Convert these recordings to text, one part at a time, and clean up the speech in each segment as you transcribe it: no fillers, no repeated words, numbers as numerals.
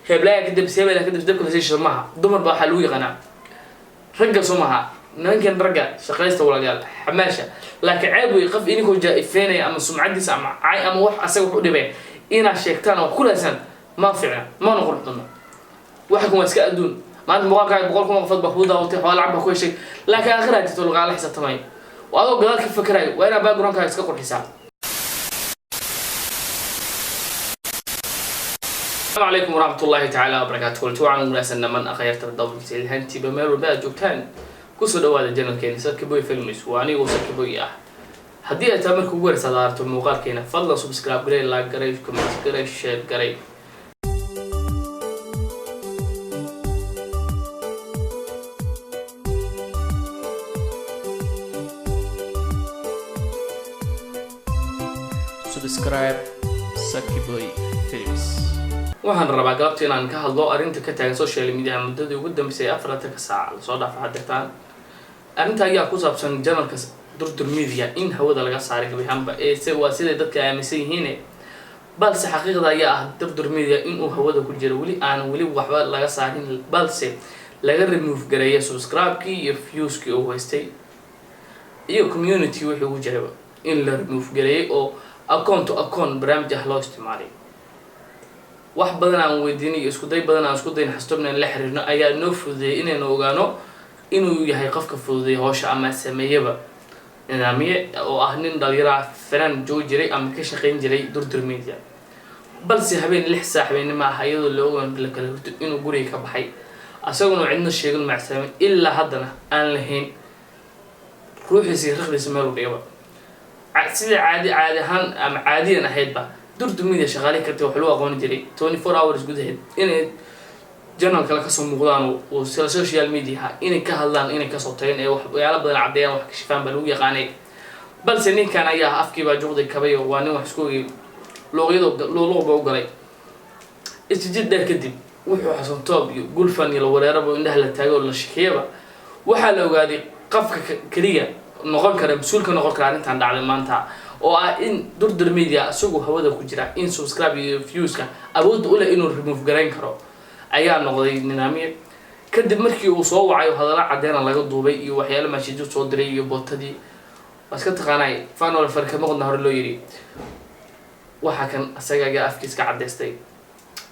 heblaha kadib seebela kadib dabka la sii maaha dumar baa waxa lagu yaqaanaa ragga Soomaha ninkan ragga shaqaysta walaal xamaasha laakiin ceeb way qaf inuu jaa'ifeenay ama sumcadiisa ama ay ama wax asaga wuxuu dhibay ina sheegtaan oo kulaasan ma fiicna ma noqon doona waxa kuma iska aduun maanta muuqaalka boqol kuma qofad baxuuda oo tii xoolo lacag ku heshay laakiin aakhirada tolo qaal xisaabtamay وأنا قلت كيف فكري وأنا باقرون كان يسكت الحساب. السلام عليكم ورحمة الله تعالى وبركاته. كل توعنا مناسنا من أخيرت الضوء في هنتي بمر بقى جوكتان كوسو دوال الجنة كين سكبوي فيلم سواني وسكبوي هدي أتامر كبر صدارته المقال كينا فضل سبسكرايب قري لايك قري كومنت قري شير قري. subscribe Sakiboy Films waxaan rabaa galabta inaan ka hadlo arinta ka taagan social media muddada ugu dambeysay 4 saac la soo dhaafay hadda arinta ayaa ku saabsan channelka Durdur Media in hawada laga saaray gabihanba waa sida dadka aaminsan yihiin balse xaqiiqda ayaa ah Durdur Media in uu hawada ku jiro wali aan waxba laga saarin balse laga remove gareeyo subscribe-kii iyo views-kii oo haystay iyo community wuxuu u jeebo in la remove gareeyo oo account to account barnaamij loo isticmaalay wax badan aan weydiinay isku day badan aan isku dayn xastobna la xiriirno ayaa noo fududeeyay inaynu ogaano inuu yahay qofka fududeeyay hawsha ama sameeyaba nidaamiye oo ah nin dhalinyaro fanaan joog jiray ama ka shaqeyn jiray Durdur Media balse habeen 6 saac habeenimo ah ayadoo loo ogaan la kala hurto inuu guriga ka baxay asaguna cidna sheegan macsaamay ilaa haddana aan lahayn ruuxiisa raqdiisa meel u dhigaba sida caadi ahaan ama caadiyan ahaydba Durdur Media shaqaale kartay wax loo aqoon jiray 24 hours gudaheed inay channel kala ka soo muuqdaan oo social media inay ka hadlaan inay ka soo tageen ee waxyaalo badan cadeeyaan wax ka shifaan bal u yaqaanay balse ninkan ayaa afkiiba joogday kabayo waa nin wax isku loo galay isjid dheer kadib wuxuu xasan toob iyo gulfan iyo wareerabo indhaha la taago la shaqeeyaba waxa la ogaaday qafka kaliya noqon kara mas'uulka noqon kara intaan dhacday maanta oo ah in Durdur Media asugu hawada ku jira in subscribe iyo views-ka awood u leh inuu remove gareyn karo ayaa noqday nidaamiye kadib markii uu soo wacay hadallo cadeena laga duubay iyo waxyaalo message soo diray iyo bootadii waska taqaanay fanol farka maqna hore loo yiri waxa kan asaga afkiiska cadeystay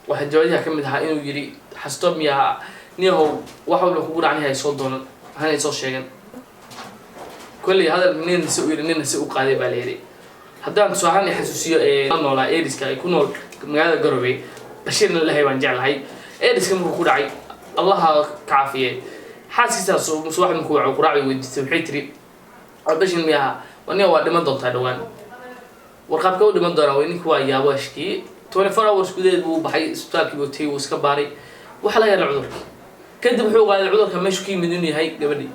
waxa jawaabaha kamid ah inuu yiri xastob miya niyahow waxa uu ku dhacay soo doonay waxaan soo sheegan كل هذا منين نسوي لنا نسوي قاعدة باليري هذا سؤال يحسسيه نولا إيريس كا يكونوا مجال قربي بشير الله يبانجعل هاي إيريس كم يكون عاي الله كعافية حاسس مسوح مكوع وقراعي ودستوحيتري بشير مياه ونيا وادي ما ضل تدوان ورقاب كود ما ضل وينك ويا واشكي 24 hours كده بو بحي سبتاك بوتي وسكباري وحلا يا العذر كده بحوق على العذر كمشكي من دنيا هاي قبلي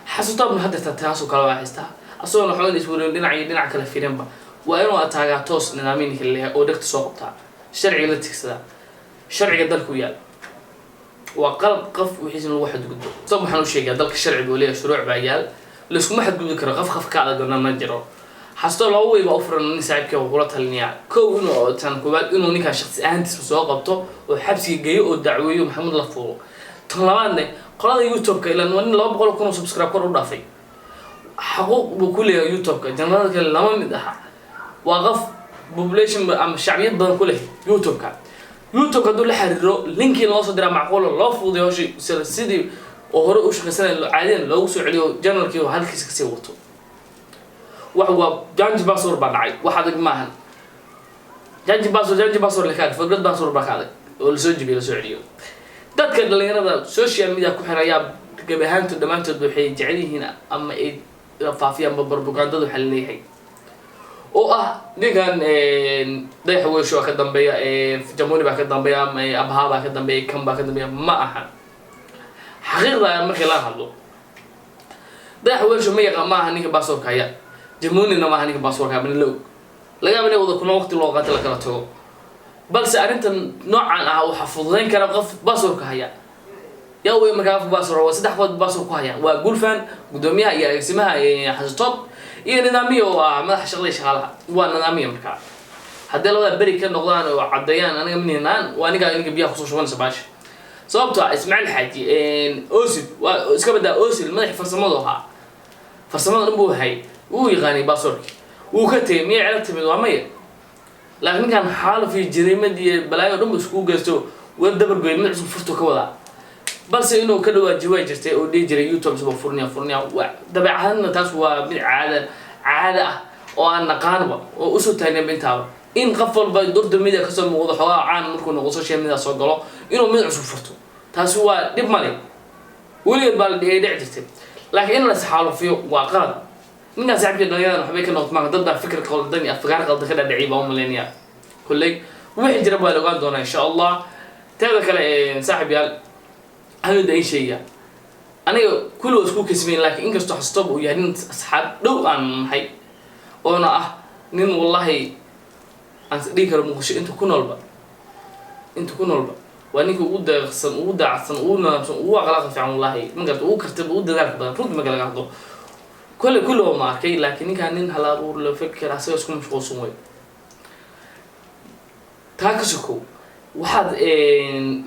حسوطاب هذا تتاسو كلا واحستا أصلاً نحن نسولين دينا كلا فيرنبا وإنه أتاجا توس نامين كلها أو دكت سوقتها شرعي لا تكسدا شرعي قدرك وياه وقلب قف وحيز الواحد قدو طب حنو شيء قدرك الشرعي بوليه شروع بعيال لسه ما حد قدو كره قف كعلى قلنا نجرو حسوط لو هو بأوفر إنه نساعد كه وقولتها النيا كو إنه تنكوبات إنه نيكا شخص أنتس بسوقته وحبسي جاي ودعويه ومحمد لفوه طلعنا قناه يوتيوب كإلى إنه 200 كونوا سبسكرايب كرو ضافي حقوق بكل يوتيوب كجنرال لما مدها وقف بوبليشن أم الشعبية بدن كله يوتيوب كدول لحريرو لينكي لو صدر معقول الله فوضي هوشي سيدي وهرو وش خسنا عادين لو سو عليه جنرال كيو هالكيس كسي وطو وهو جانج باصور بعدعي واحد معهن جانج باصور لكاد فقد باصور بكاد والسوج بيلا سو عليه dadka dhalinyarada social media ku xiraya gabahaantu dhamaantood waxay jecel yihiin ama ay faafiyaan propagandada waxa leeyahay oo ah nigan dayax weesho ka dambeeya jamhuuri baa ka dambeeya ama abha baa ka dambeeya kan baa ka dambeeya ma aha xaqiiqda markii la hadlo dayax weesho ma yaqaan ma aha ninka baasorka haya jamhuurina ma aha ninka baasorka ma laga yaabaa wada kuna waqti loo qaato la kala tago balse arintan noocan ah waxa fududeyn kara qof baasorka haya yaa way markaa baasor waa saddex qof baasor ku haya waa gulfan gudoomiyaha iyo agsimaha xasatob iyo nidaamiyo waa madax shaqada shaqalaha waa nidaamiyo markaa haddii labada beri ka noqdaan oo caddeeyaan aniga minaan waa aniga biyaha kusoo shubanaysa baasha sababtoo ah Ismaaciil Xaaji Oosil waa iska badaa Oosil madax farsamada ahaa farsamada dhan buu hay uu yaqaanay baasorki uu ka tagay miyay cilad timid waa maya laakiin kan xaal fi jariimadii balaayo dhan isku geysto wad dabar goyn mid cusub furto ka wada balse inuu ka dhawaajiyo way jirtay oo dhig jiray YouTube soo furniya dabeecadna taas waa mid caada ah oo aan naqaanba oo usoo taagna bintaaba in qof walba durda media ka soo muuqdo xogaa caan markuu noqdo social media soo galo inuu mid cusub furto taas waa dib male waligeed baa la dhigay jirtay laakiin in la saxaalafiyo waa qalad ninka saaxiibka dhalinyarada waxbay ka noqdaan dad baa fikir qaldan iyo afkaar qaldan ka dhacay baa umaleynaya kullay wixii jira baa laga doonaa insha Allah taada kale saaxiib yaal هذا أي شيء أنا كله أسكو كسبين لكن إنك استحصتب ويعني أصحاب لو عن هاي وأنا نين والله عن ذيك المخش أنتوا كنوا البا وأنك ودا خصن ودا عصن ونا وغلق في عن الله من قلت وكرتب ودا ذلك بدن فوق ما قال قاعدو كله ما كي لكن كان نين هلا بقول لو فكر أساسكم مش قصوي تاكسكو waxaad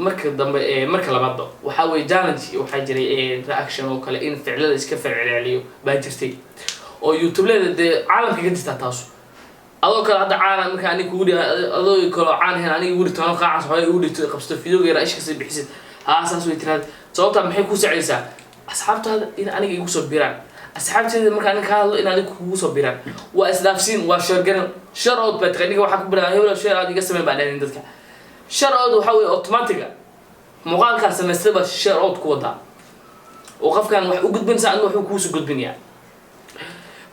marka dambe marka labaad waxa way challenge waxa jiray reaction oo kale in ficilada iska farciliyo baa jirtay oo YouTube leedahay caalamka ka jirta taas adoo kale hadda caalam marka ani ku adoo kale caan heen aniga wuri toona qaacas hooy u dhigtay qabsto fiidooga yar iska sii bixisid asaas way tiraad sababta maxay ku sacaysaa asxaabtaada in aniga igu soo biraan asxaabteeda marka aniga ka hadlo in aniga kugu soo biraan waa isdaafsiin waa shorgaran shar oo batqaniga waxa ku biraan hebel shar adiga sameey baa dhalin dadka شرعود وحوي أوتوماتيكا مقال كان سمستبه شرعود كودا وقف كان وح وجود بنسى إنه حكوس وجود بنيا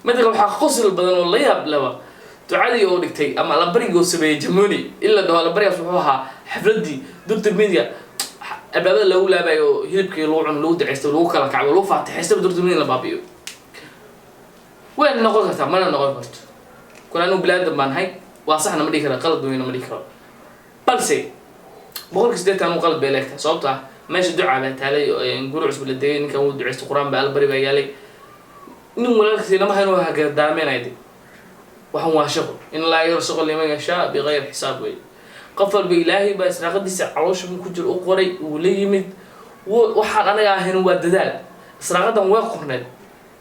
مثل وح خسر البدن والله يبلوا تعالي يقولك تي أما لبريجو سبي جموني إلا ده لبريجو صحوها حفلتي دكتور الميديا أبدا لو لا بيو يبكي لو عن لو دعست لو كلا كعب لو فاتح حسب دكتور الميديا لبابيو وين نقول كذا ما نقول كذا كنا نو بلاد من هاي واصحنا مديك غلط دوينا مديك balse boqolkiis deetan uu qalad beelay sababta meesha duca baa taalay guru cusub la deeyay ninkan uu duceysto quraan baa albari baa yaalay nin walaalkiisna ma hayno waxa gardaameynaydi waxaan waa shaqo in la yarsuqo liman yasha bighayr xisaab way qafal bi ilaahi baa israaqadiisa caloosh ku jir u qoray uu la yimid waxaan anaga ahayn waa dadaal israaqadan way qorneed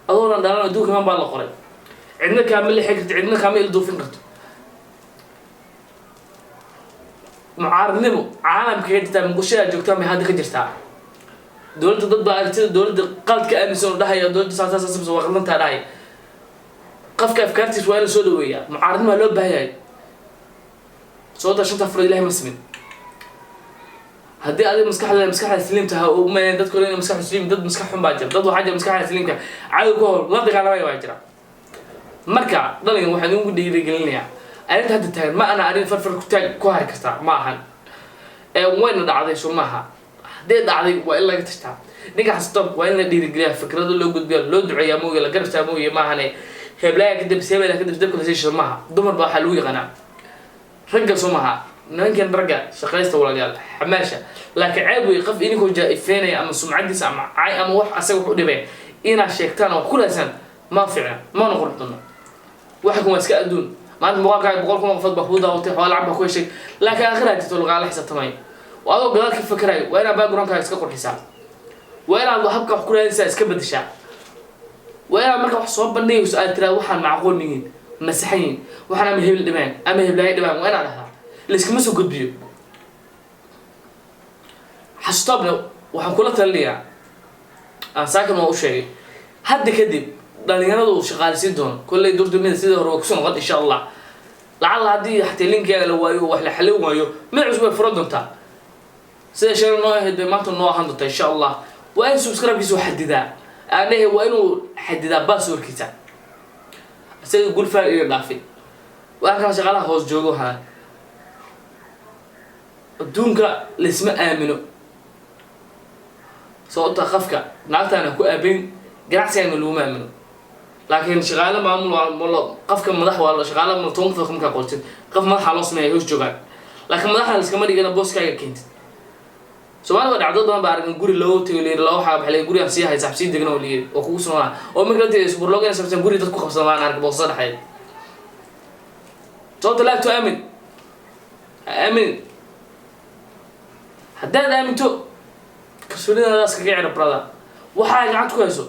adoona dhalan adduunka man baa la qoray cidna kaamil xigta cidna kaamil doofin karto معارضنمو عالم كيدتا من قشة جوكتا من هذا كجرتا دولة ضد بعرتي دولة قلت كأنسون ده هي دولة ساساس سبز وغلطت هاي قف كيف كارتي شوية سودوية معارض ما لوب بهاي صوت عشان تفرض لها مسمن هدي هذه مسكحة سليمتها وما ضد كلنا مسكحة سليم ضد مسكحهم باجر ضد حاجة مسكحة سليمتها عادوا كور لا تقع على ما يواجرا مركع ضلين واحد يوم بدي يرجلني أنت هذا التاج ما أنا أريد فرفر كتاج كوهر كسر معهن وين دعدي شو معها ده دعدي وإلا يتشتع نيجي حسطب وين دي رجليه فكرة لو قد بيا لو دعية موجة لا قرب ساموية معهن هي بلاقي كده بسيبه لا كده بدك كل شيء شو معها دمر بقى حلوي غنا رجع شو معها ممكن رجع شغلته ولا قال حماشة لكن عيب ويقف إني كل جاي فيني أما سمعتي سامع عاي أما واحد أسوي حودي بيه إنا شيكتان وكل سنة ما فعلا ما نقول لنا واحد كم مسكين دون ما أنت مواقع بقولكم مفضل بحوضة وتحول لعبة كل شيء لكن آخرها تقول على حساب تماي وهذا قال كيف فكرة وأنا باقران كان يسكر حساب وأنا الله حبك حكول إنسان يسكبد الشعب وأنا مركب حصوب بني وسأل ترى وحنا معقول مين مسيحيين وحنا مهيب الدمان أما هيب لاي الدمان وأنا لها اللي كمسوا قد بيو حصطبنا وحنقول تلليا أنا ساكن ما أشيء حد كذب dhalinyaradu shaqaalisiin doon kulay durdumada sida hore ku soo noqon insha Allah lacag hadii xatay linkiga la waayo wax la xalin waayo mid cusub ay furo doontaa sida sheer noo ahayd maanta noo ahaan doontaa insha Allah waa in subscribe-kiisu xadidaa anahay waa inuu xadidaa password-kiisa sida gul faal iyo dhaafi waa ka shaqalaha hoos joogo ha adduunka lisma aamino soo qafka naagtaana ku aabin ganacsiga loo maamino لكن شغالة معمول والله قف كم مدح والله شغالة من توم فكم كقولت قف مدح على اسمه يهوش جوجان لكن مدح على اسمه دي أنا بوس كاي كنت سواء بعد عدد ما بعرف نقول لو تقولي لو حاب حلي نقول يمسيها يسحبسين دقنا وليه وكوسنا أو ممكن تسبور لو كان سبتين نقول تدخل خمسة ما نعرف بوصل حي صوت لا تؤمن آمن هداد آمنتو كسولين هذا سكجي عرب بردا وحاجة عندك كويسو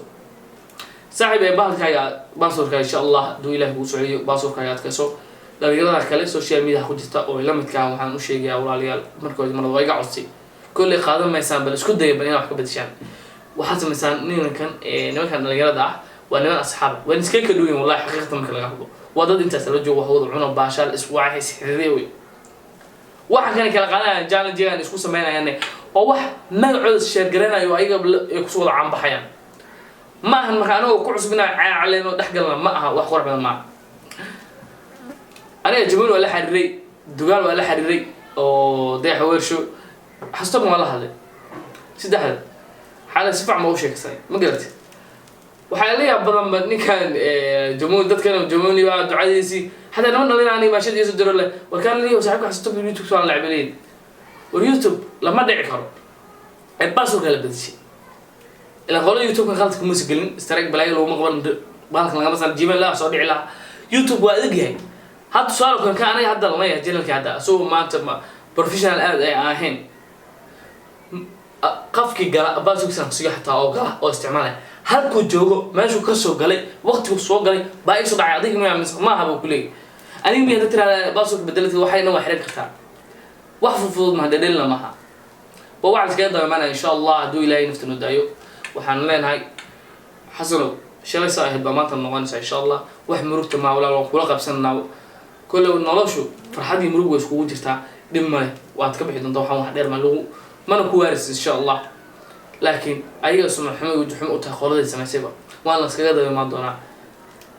صاحب يبالك يا بانصور كا إن شاء الله دو إله وسعي بانصور كا يتكسو dhalinyarada kale social media ku jirta oo la midkaan waxaan u sheegayaa walaalayaal markooda mar way gacodsi kulli qaadan maysaan bal isku dayay inay wax ka bedeshaan waxa sameeysan ninkan nimankan dhalinyarada ah waa niman asxaab waan iska ka duwin wallahi xaqiiqatan marka laga hadlo waa dad intaas la joogo wada cuno baashaal iswaaxay sixiriyo waxa kan kala qaadanayaan challenge aan isku sameynayaan oo wax magacooda share garanayo ayaga ku soo wada cambaxayaan ma ahan marka anagu ku cusbinaa caleeno dhaxgalna ma aha wax qor badan ma أنا جميل ولا حريري دجال ولا حريري أو ده حوارشو حسب ما الله هذا سيد هذا حالة سفع ما هو شيء كسر ما قلت وحاليا بدل ما كان جمول ده كانوا جمولي بعد عادي حتى نقول لنا أنا ماشي يصدر له وكان لي وساعات حسيت باليوتيوب سؤال لاعبين واليوتيوب لما دعك هرب الباسو قال بدشي إلا قالوا يوتيوب كان خالتك موسيقى استرك بلاقي لو مقبل بالك لما مثلا جيميل لا صار على يوتيوب وأدقي هذا السؤال كان أنا هذا الله يهجلك هذا سو ما أنت بروفيشنال أهين قفك جلا بازوك سنسيح تاو جلا أو استعماله هل كنت جوجو ما شو كسر جلي وقت كسر جلي باقي صدع عادي ما هبوا كلي أنا يومي هذا ترى بازوك بدلت وحين وحرك اختار وحف فضل ما دلنا معها ووعد كذا معنا إن شاء الله دو إلهي نفتن الدايو وحنلين هاي حصلوا شلي صاحب بمات النوانس إن شاء الله وحمرك مع ولا ولا قبسنا كل نلاشو فرحتي مروج وسكوت جرتا دمه واتكبح دون طوحة واحد دير ملو ما نكوارس إن شاء الله لكن أيها سمع حمي وجحم وتخلص السماء سبا وأنا سكذا بما دونا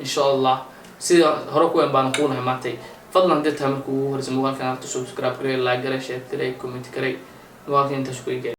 إن شاء الله سيد هركوا بانكونا ماتي فضلا ديتها مكو رسموا كان تسوبسكرايب كري لايك كري شير كري كومنت كري واقعين تشكري